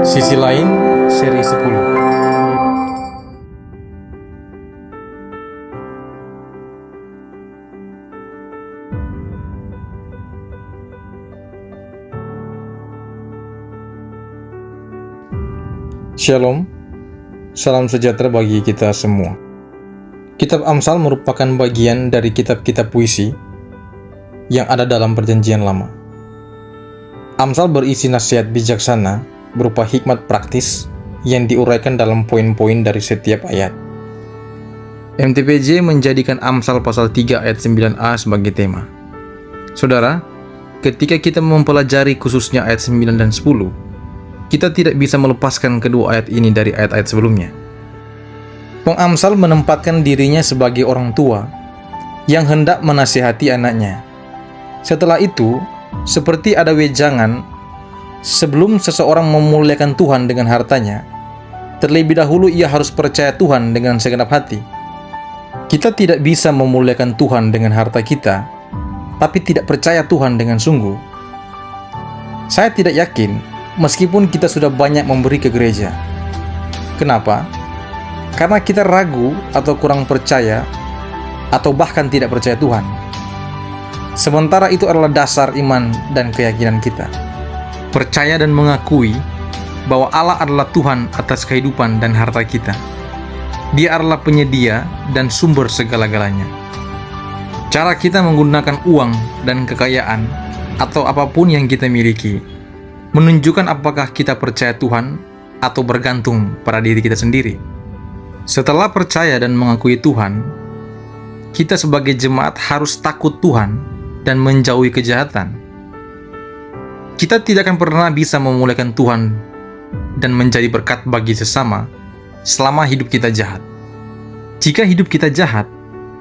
Sisi lain, seri 10. Shalom, salam sejahtera bagi kita semua. Kitab Amsal merupakan bagian dari kitab-kitab puisi yang ada dalam Perjanjian Lama. Amsal berisi nasihat bijaksana berupa hikmat praktis yang diuraikan dalam poin-poin dari setiap ayat. MTPJ menjadikan Amsal pasal 3 ayat 9a sebagai tema. Saudara, ketika kita mempelajari khususnya ayat 9 dan 10, kita tidak bisa melepaskan kedua ayat ini dari ayat-ayat sebelumnya. Pengamsal menempatkan dirinya sebagai orang tua yang hendak menasihati anaknya. Setelah itu, seperti ada wejangan, sebelum seseorang memuliakan Tuhan dengan hartanya, terlebih dahulu ia harus percaya Tuhan dengan segenap hati. Kita tidak bisa memuliakan Tuhan dengan harta kita, tapi tidak percaya Tuhan dengan sungguh. Saya tidak yakin, meskipun kita sudah banyak memberi ke gereja. Kenapa? Karena kita ragu atau kurang percaya, atau bahkan tidak percaya Tuhan. Sementara itu adalah dasar iman dan keyakinan kita. Percaya dan mengakui bahwa Allah adalah Tuhan atas kehidupan dan harta kita. Dia adalah penyedia dan sumber segala-galanya. Cara kita menggunakan uang dan kekayaan atau apapun yang kita miliki menunjukkan apakah kita percaya Tuhan atau bergantung pada diri kita sendiri. Setelah percaya dan mengakui Tuhan, kita sebagai jemaat harus takut Tuhan dan menjauhi kejahatan. Kita tidak akan pernah bisa memuliakan Tuhan dan menjadi berkat bagi sesama selama hidup kita jahat. Jika hidup kita jahat,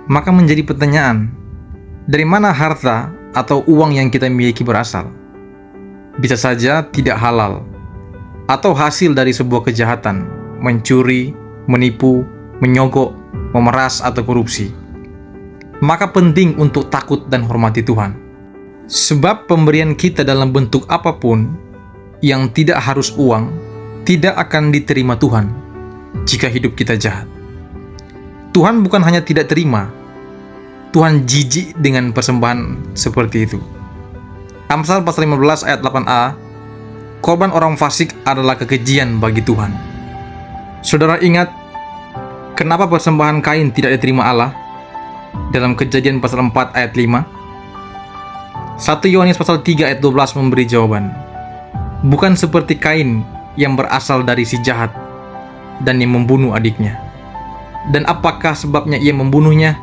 maka menjadi pertanyaan, dari mana harta atau uang yang kita miliki berasal? Bisa saja tidak halal, atau hasil dari sebuah kejahatan, mencuri, menipu, menyogok, memeras, atau korupsi. Maka penting untuk takut dan hormati Tuhan. Sebab pemberian kita dalam bentuk apapun yang tidak harus uang, tidak akan diterima Tuhan jika hidup kita jahat. Tuhan bukan hanya tidak terima, Tuhan jijik dengan persembahan seperti itu. Amsal pasal 15 ayat 8a, korban orang fasik adalah kekejian bagi Tuhan. Saudara ingat, kenapa persembahan Kain tidak diterima Allah? Dalam Kejadian pasal 4 ayat 5, 1 Yohanes pasal 3 ayat 12 memberi jawaban. Bukan seperti Kain yang berasal dari si jahat dan yang membunuh adiknya. Dan apakah sebabnya ia membunuhnya?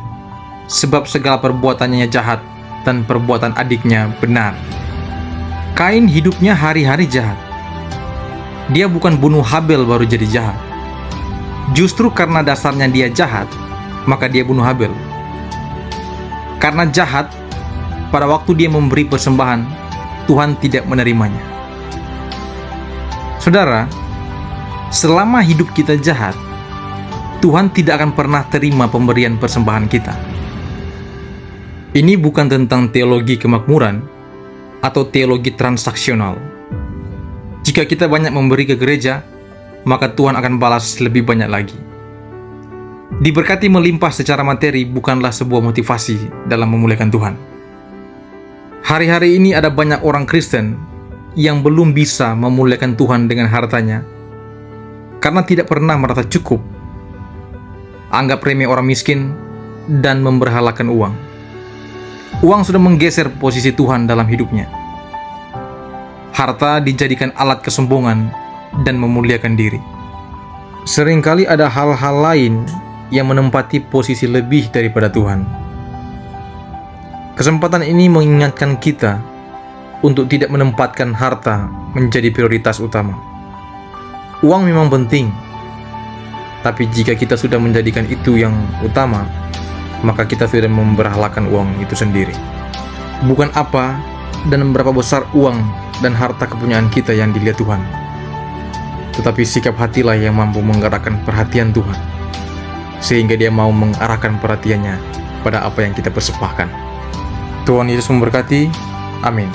Sebab segala perbuatannya jahat dan perbuatan adiknya benar. Kain hidupnya hari-hari jahat. Dia bukan bunuh Habel baru jadi jahat. Justru karena dasarnya dia jahat, maka dia bunuh Habel. Karena jahat, pada waktu dia memberi persembahan, Tuhan tidak menerimanya. Saudara, selama hidup kita jahat, Tuhan tidak akan pernah terima pemberian persembahan kita. Ini bukan tentang teologi kemakmuran atau teologi transaksional. Jika kita banyak memberi ke gereja, maka Tuhan akan balas lebih banyak lagi. Diberkati melimpah secara materi bukanlah sebuah motivasi dalam memuliakan Tuhan. Hari-hari ini ada banyak orang Kristen yang belum bisa memuliakan Tuhan dengan hartanya karena tidak pernah merasa cukup, anggap remeh orang miskin, dan memberhalakan uang. Uang sudah menggeser posisi Tuhan dalam hidupnya. Harta dijadikan alat kesombongan dan memuliakan diri. Seringkali ada hal-hal lain yang menempati posisi lebih daripada Tuhan. Kesempatan ini mengingatkan kita untuk tidak menempatkan harta menjadi prioritas utama. Uang memang penting, tapi jika kita sudah menjadikan itu yang utama, maka kita sudah memberhalakan uang itu sendiri. Bukan apa dan berapa besar uang dan harta kepunyaan kita yang dilihat Tuhan, tetapi sikap hatilah yang mampu menggerakkan perhatian Tuhan, sehingga Dia mau mengarahkan perhatiannya pada apa yang kita persembahkan. Tuhan Yesus memberkati. Amin.